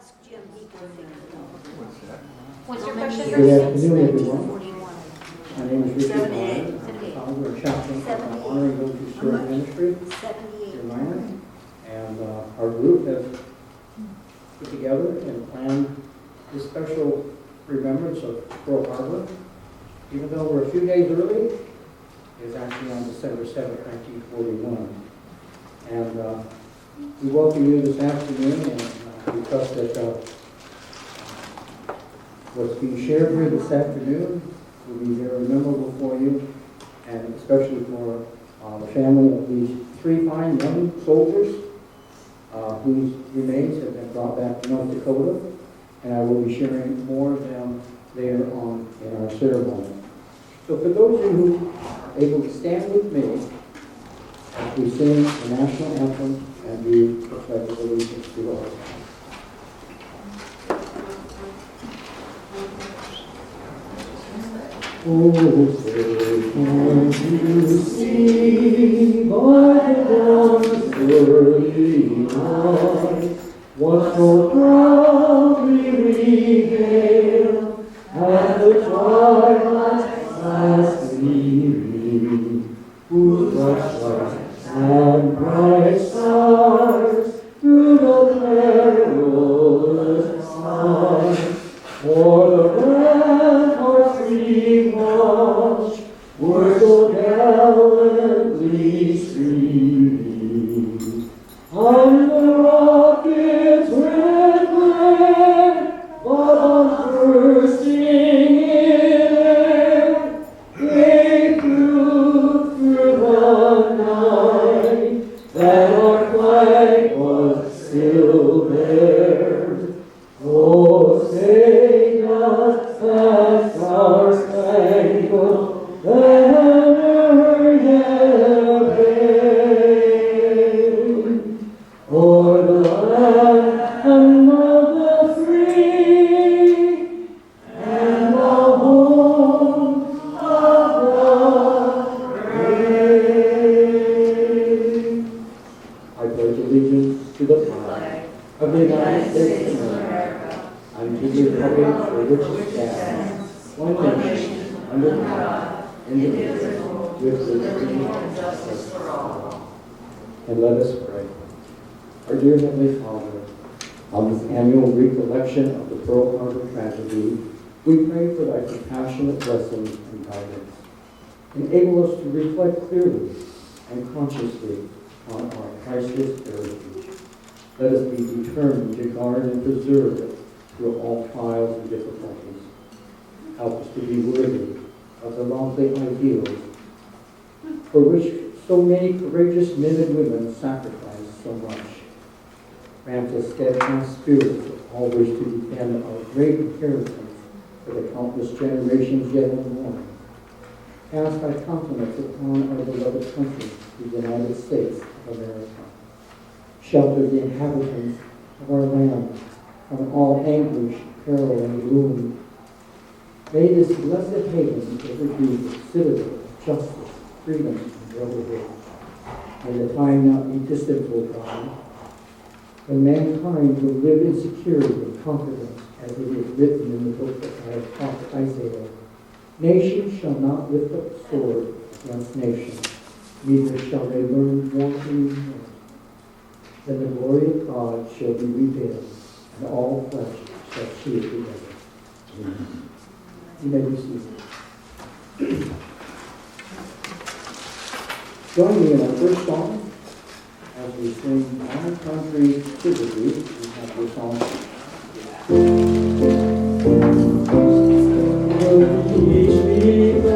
ask Jim, he can figure it out. What's your question? Good afternoon, everyone. 41. My name is Richard 78. Meyer. Founder and chaplain of Honoring Those Who Serve Ministry 78. in Minot. And our group has put together and planned this special remembrance of Pearl Harbor. Even though we're a few days early, it's actually on December 7th, 1941. And we welcome you this afternoon, and we trust that what's being shared here this afternoon will be very memorable for you, and especially for the family of these three fine young soldiers whose remains have been brought back to North Dakota, and I will be sharing more of them later on in our ceremony. So for those of you who are able to stand with me as we sing the national anthem and do the pledge of allegiance to all. Oh, say, can you see by the dawn's early light what so proudly we hail at the twilight's last gleaming, whose flashlights and bright stars through the perilous time, for the ramparts we marched were so gallantly streaming. Under the rocket's red glare, but unbursting in air, they proved through the night that our flag was still there. Oh, say not that our spangled banner yet waved, o'er the land of the free and the home of the brave. I pledge allegiance to the flag of the United States of America and to the republic for which it stands, one nation, under God, indivisible, with liberty and justice for all. And let us pray. Our dear Heavenly Father, on this annual recollection of the Pearl Harbor tragedy, we pray for thy compassionate blessings and guidance. Enable us to reflect clearly and consciously on our priceless heritage. Let us be determined to guard and preserve it through all trials and difficulties. Help us to be worthy of the lofty ideals for which so many courageous men and women sacrificed so much. Grant us steadfast spirits always to defend our great inheritance for the countless generations yet unborn. Cast thy countenance upon our beloved country, the United States of America. Shelter the inhabitants of our land from all anguish, peril, and gloom. May this blessed haven ever be the citadel of justice, freedom, and brotherhood. May the time not be distant, O God, when mankind will live in security and confidence, as it is written in the book of the prophet Isaiah. Nation shall not lift up sword against nation, neither shall they learn war anymore. Then the glory of God shall be revealed, and all flesh shall see it together. Amen. You may be seated. Join me in our first song as we sing Our Country to the Beat. We have this song. Teach me the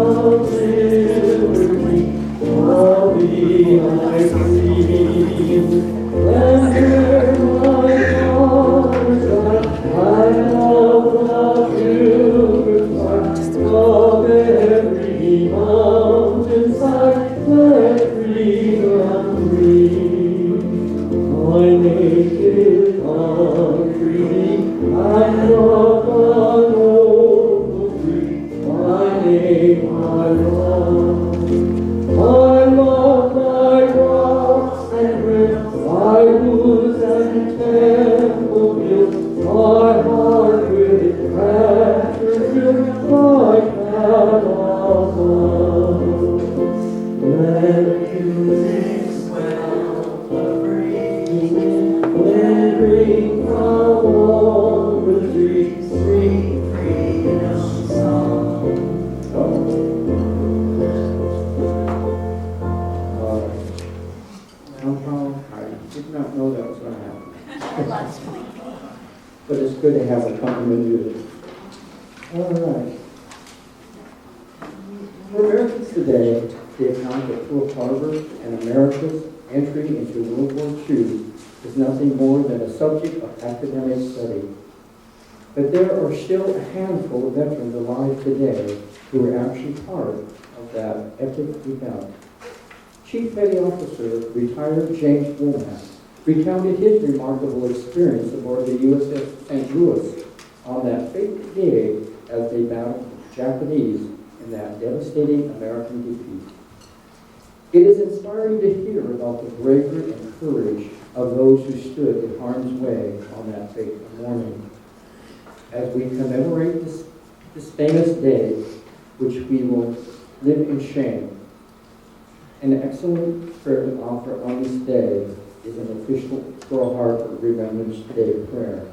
of liberty, all the I see. Render my heart I love you, of every mountainside, let freedom breathe. My naked heart. But it's good to have accompaniment music. All right. For Americans today, the account of Pearl Harbor and America's entry into World War II is nothing more than a subject of academic study. But there are still a handful of veterans alive today who were actually part of that epic event. Chief Petty Officer, retired James Womack, recounted his remarkable experience aboard the USS St. Louis on that fateful day as they battled the Japanese in that devastating American defeat. It is inspiring to hear about the bravery and courage of those who stood in harm's way on that fateful morning. As we commemorate this famous day, which we will live in shame, an excellent prayer to offer on this day is an official Pearl Harbor Remembrance Day prayer.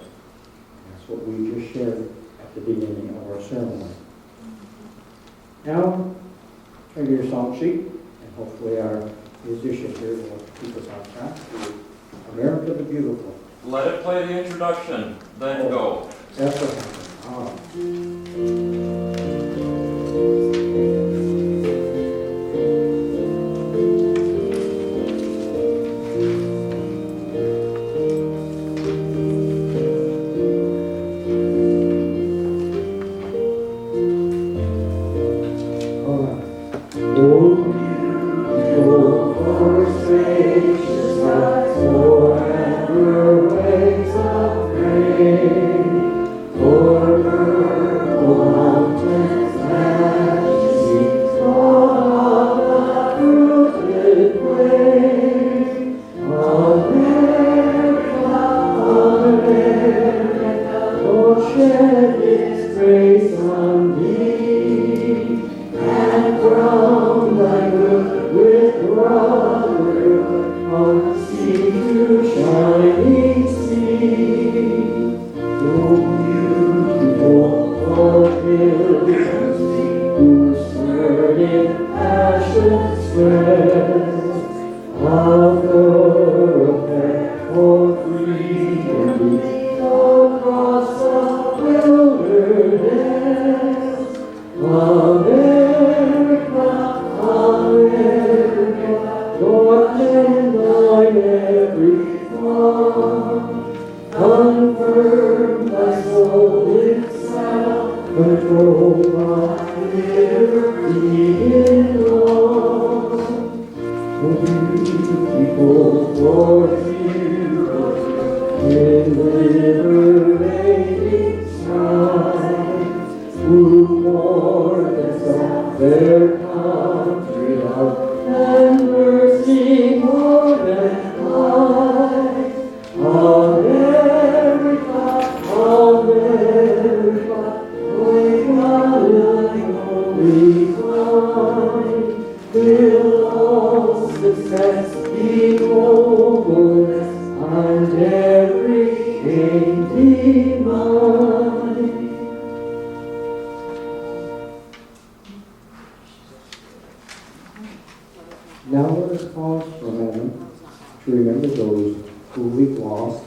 That's what we just shared at the beginning of our ceremony. Now, turn to your song sheet, and hopefully our musician here will keep us on track to America the Beautiful. Let it play the introduction, then go. That's what happened. Oh. Now let us pause for a moment to remember those who we've lost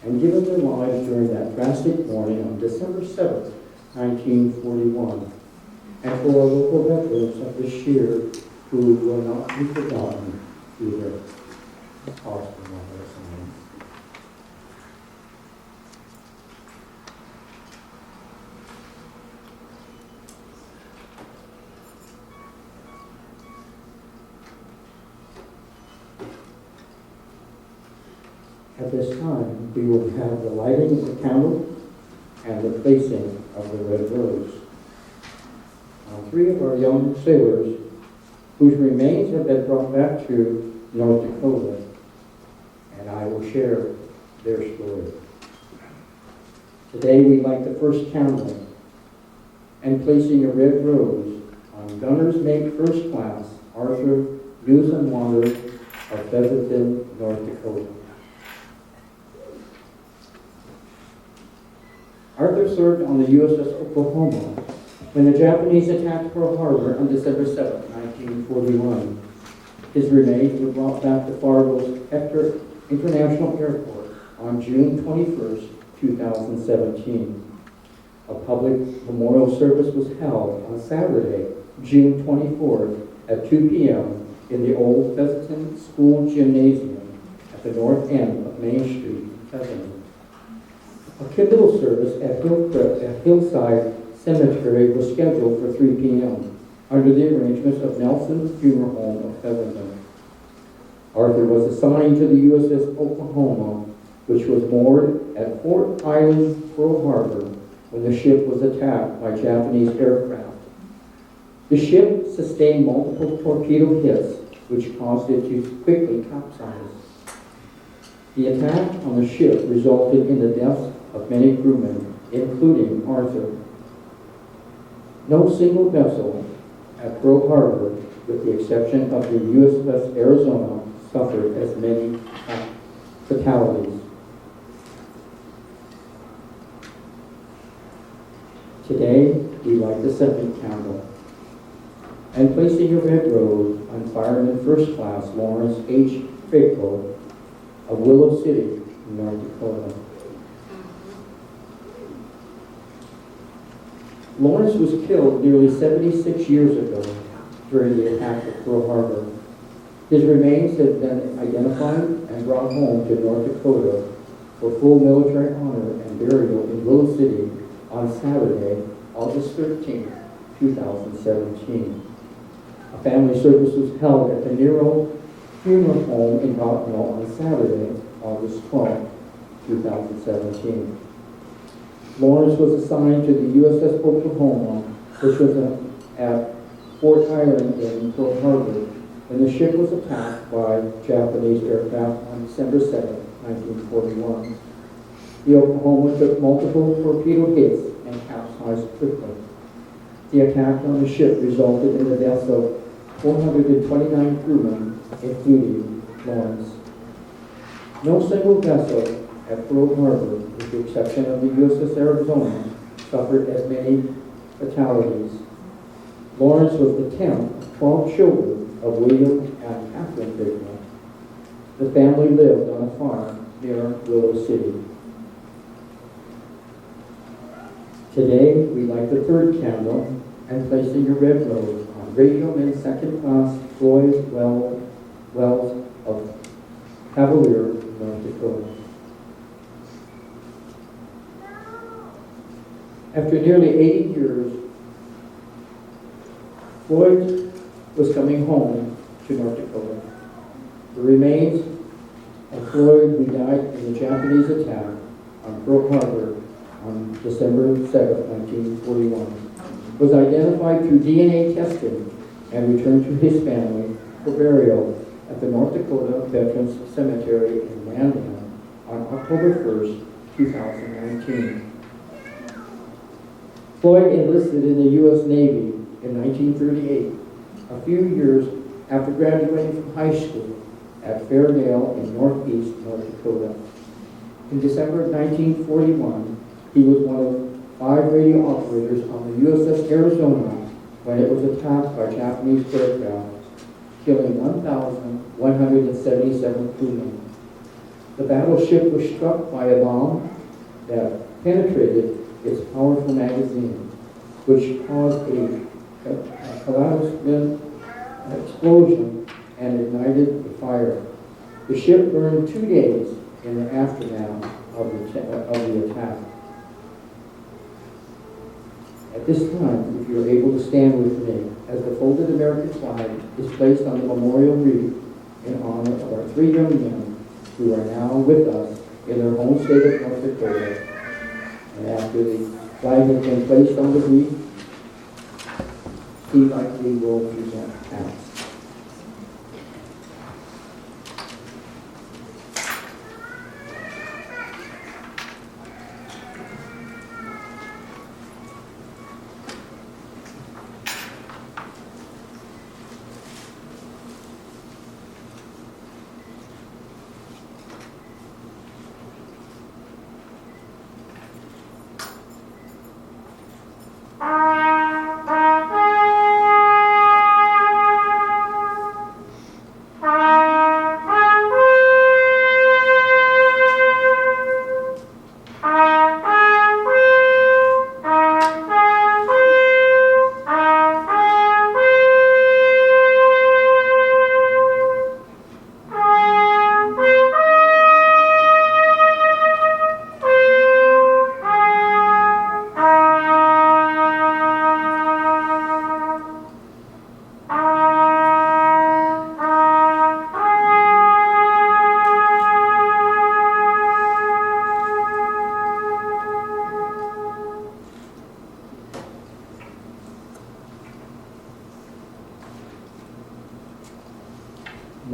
and given their lives during that drastic morning on December 7th, 1941, and for our local veterans of this year who will not be forgotten either. Let's pause for a moment. At this time, we will have the lighting of the candle and the placing of the red rose. Three of our young sailors, whose remains have been brought back to North Dakota, and I will share their story. Today, we light the first candle and placing a red rose on Gunner's Mate First Class Arthur Newsom Water of Pleasanton, North Dakota. Arthur served on the USS Oklahoma when the Japanese attacked Pearl Harbor on December 7, 1941. His remains were brought back to Fargo's Hector International Airport on June 21st, 2017. A public memorial service was held on Saturday, June 24th at 2 p.m. in the old Wellington School Gymnasium at the north end of Main Street, Wellington. A committal service at Hillside Cemetery was scheduled for 3 p.m. under the arrangements of Nelson's Funeral Home of Wellington. Arthur was assigned to the USS Oklahoma, which was moored at Fort Island, Pearl Harbor, when the ship was attacked by Japanese aircraft. The ship sustained multiple torpedo hits, which caused it to quickly capsize. The attack on the ship resulted in the deaths of many crewmen, including Arthur. No single vessel at Pearl Harbor, with the exception of the USS Arizona, suffered as many fatalities. Today, we light the second candle and placing a red rose on Fireman First Class Lawrence H. Faithful of Willow City, North Dakota. Lawrence was killed nearly 76 years ago during the attack at Pearl Harbor. His remains have been identified and brought home to North Dakota for full military honor and burial in Willow City on Saturday, August 13, 2017. A family service was held at the Nero Funeral Home in Rockville on Saturday, August 12, 2017. Lawrence was assigned to the USS Oklahoma, which was at Fort Island in Pearl Harbor, when the ship was attacked by Japanese aircraft on December 7, 1941. The Oklahoma took multiple torpedo hits and capsized quickly. The attack on the ship resulted in the deaths of 429 crewmen, including Lawrence. No single vessel at Pearl Harbor, with the exception of the USS Arizona, suffered as many fatalities. Lawrence was the 10th of 12 children of William and Catherine Faithful. The family lived on a farm near Willow City. Today, we light the third candle and placing a red rose on Radioman Second Class Floyd Wells of Cavalier, North Dakota. After nearly 80 years, Floyd was coming home to North Dakota. The remains of Floyd, who died in the Japanese attack on Pearl Harbor on December 7, 1941, was identified through DNA testing and returned to his family for burial at the North Dakota Veterans Cemetery in Mandan on October 1st, 2019. Floyd enlisted in the U.S. Navy in 1938, a few years after graduating from high school at Fairdale in northeast North Dakota. In December of 1941, he was one of 5 radio operators on the USS Arizona when it was attacked by Japanese aircraft, killing 1,177 crewmen. The battleship was struck by a bomb that penetrated its powerful magazine, which caused a collapsing explosion and ignited the fire. The ship burned 2 days in the aftermath of the attack. At this time, if you're able to stand with me, as the folded American flag is placed on the memorial wreath in honor of our 3 young men who are now with us in their home state of North Dakota. And after the flag has been placed on the wreath, Steve Ickley will present hats.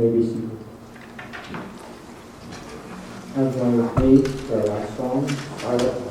may be seated. Now join with me for our last song, Violet Home.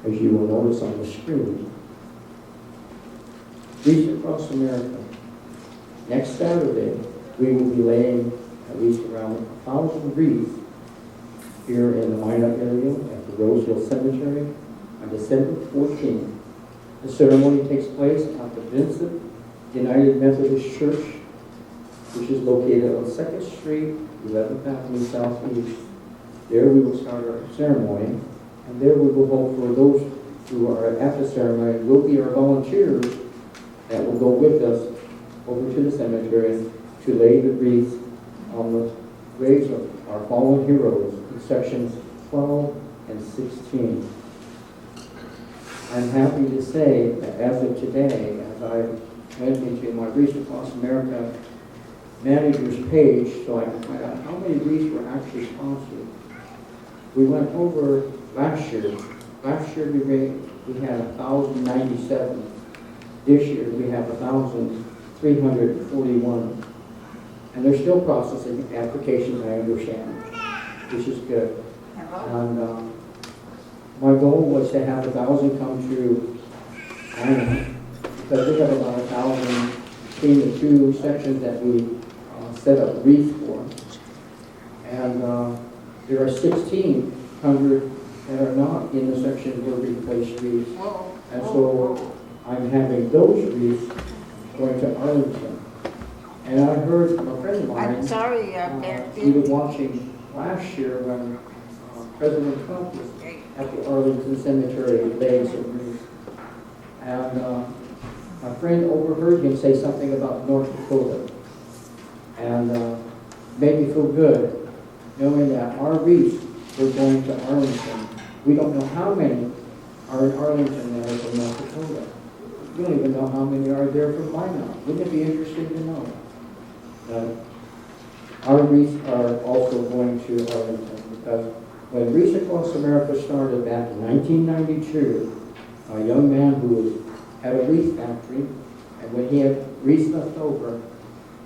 As you will notice on the screen, Wreaths Across America. Next Saturday, we will be laying at least around 1,000 wreaths here in the Minot area at the Roseville Cemetery on December 14th. The ceremony takes place at the Vincent United Methodist Church, which is located on 2nd Street, 11th Avenue Southeast. There we will start our ceremony, and there we will hope for those who are at the ceremony will be our volunteers that will go with us over to the cemetery to lay the wreaths on the graves of our fallen heroes in sections 12 and 16. I'm happy to say that as of today, as I went into my Wreaths Across America manager's page so I can find out how many wreaths were actually sponsored. We went over last year. Last year we had 1,097. This year we have 1,341. And they're still processing applications, I understand, which is good. And my goal was to have 1,000 come through Minot, because we have about 1,000 between the two sections that we set up wreaths for. And there are 1,600 that are not in the section where we place wreaths. And so I'm having those wreaths going to Arlington. And I heard from a friend of mine, I'm sorry, he was watching last year when President Trump was at the Arlington Cemetery laying some wreaths. And my friend overheard him say something about North Dakota. And made me feel good knowing that our wreaths were going to Arlington. We don't know how many are in Arlington that are from North Dakota. We don't even know how many are there from Minot. Wouldn't it be interesting to know? our wreaths are also going to Wellington because when Wreaths Across America started back in 1992, a young man who had a wreath factory, and when he had wreaths left over,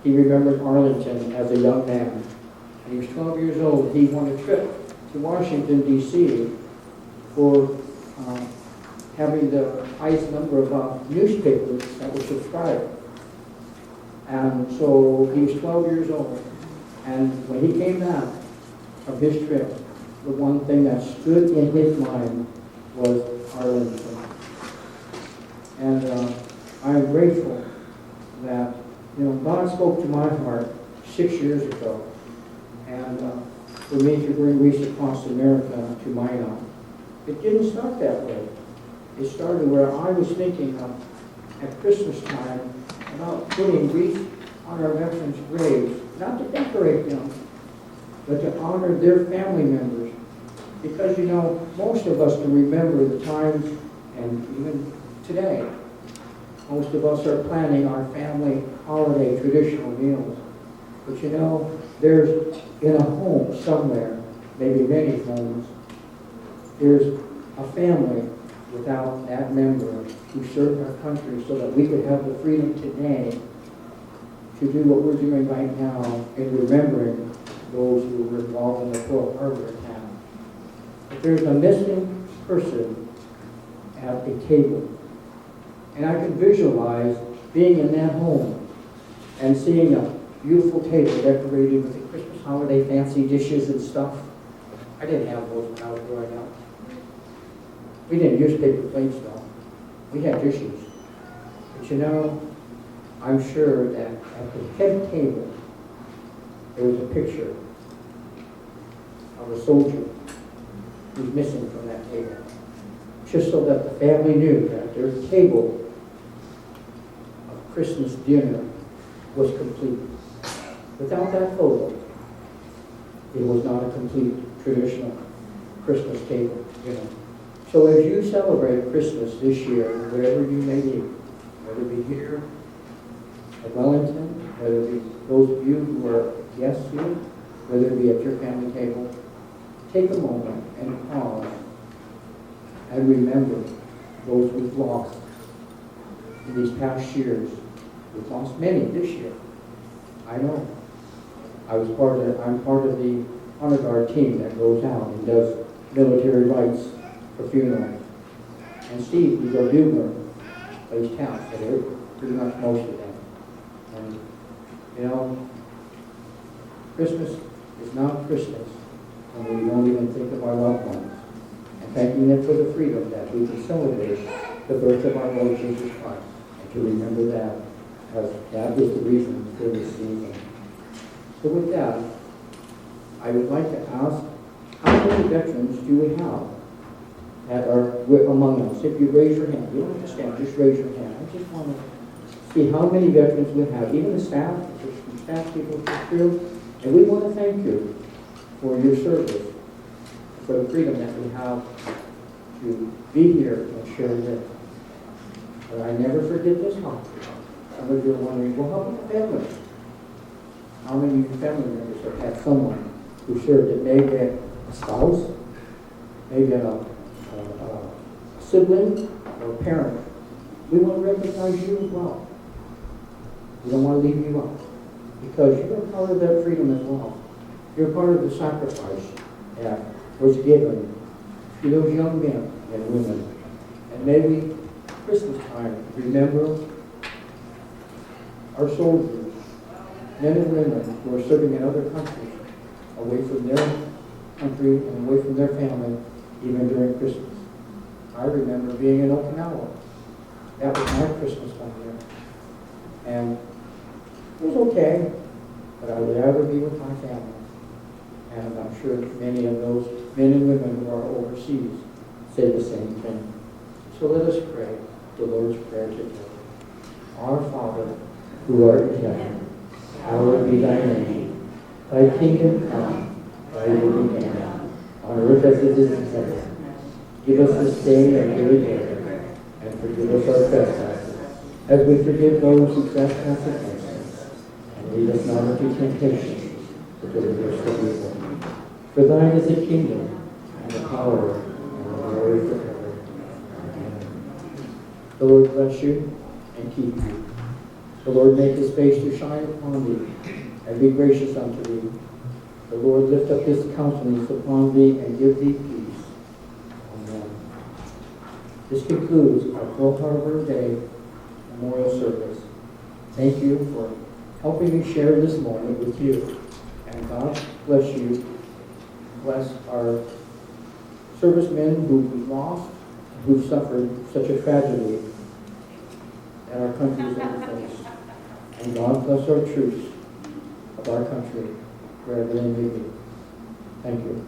he remembered Arlington as a young man. And he was 12 years old. He won a trip to Washington, D.C. for having the highest number of newspapers that were subscribed. And so he was 12 years old. And when he came back from his trip, the one thing that stood in his mind was Arlington. And I am grateful that, God spoke to my heart 6 years ago. And for me to bring Wreaths Across America to Minot. It didn't start that way. It started where I was thinking of, at Christmas time, about putting wreaths on our veterans' graves, not to decorate them, but to honor their family members. Because, most of us can remember the times, and even today, most of us are planning our family holiday traditional meals. But there's in a home somewhere, maybe many homes, there's a family without that member who served our country so that we could have the freedom today to do what we're doing right now in remembering those who were involved in the Pearl Harbor attack. But there's a missing person at a table. And I can visualize being in that home and seeing a beautiful table decorated with the Christmas holiday fancy dishes and stuff. I didn't have those when I was growing up. We didn't use paper plates though. We had dishes. But I'm sure that at the head table, there was a picture of a soldier who's missing from that table. Just so that the family knew that their table of Christmas dinner was complete. Without that photo, it was not a complete traditional Christmas table, So as you celebrate Christmas this year, wherever you may be, whether it be here at Wellington, whether it be those of you who are guests here, whether it be at your family table, take a moment and pause and remember those we've lost in these past years. We've lost many this year. I know. I'm part of the honor guard team that goes out and does military rites for funerals. And Steve, who's our bugler, plays counts, so they're pretty much most of them. And Christmas is not Christmas when we don't even think of our loved ones. And thanking them for the freedom that we can celebrate the birth of our Lord Jesus Christ. And to remember that, because that is the reason for this season. So with that, I would like to ask, how many veterans do we have that are among us? If you raise your hand, you don't have to stand, just raise your hand. I just want to see how many veterans we have, even the staff, there's some staff people here, and we want to thank you for your service, for the freedom that we have to be here and share this. But I never forget this one. Some of you are wondering, well, how about the family? How many family members have had someone who served? It may be a spouse, maybe a sibling, or a parent. We want to recognize you as well. We don't want to leave you out, because you're part of that freedom as well. You're part of the sacrifice that was given to those young men and women. And maybe Christmas time, remember our soldiers, men and women who are serving in other countries, away from their country and away from their family, even during Christmas. I remember being in Okinawa. That was my Christmas one year. And it was okay, but I would rather be with my family. And I'm sure many of those men and women who are overseas say the same thing. So let us pray the Lord's Prayer together. Our Father, who art in heaven, hallowed be thy name. Thy kingdom come, thy will be done, on earth as it is in heaven. Give us this day our daily bread, and forgive us our trespasses, as we forgive those who trespass against us. And lead us not into temptation, to deliver us from evil. For thine is the kingdom, and the power, and the glory forever. Amen. The Lord bless you and keep you. The Lord make his face to shine upon thee, and be gracious unto thee. The Lord lift up his countenance upon thee, and give thee peace. Amen. This concludes our Pearl Harbor Day Memorial Service. Thank you for helping me share this moment with you. And God bless you. Bless our servicemen who we lost, who suffered such a tragedy that our country is ever faced. And God bless our troops of our country, wherever they may be. Thank you.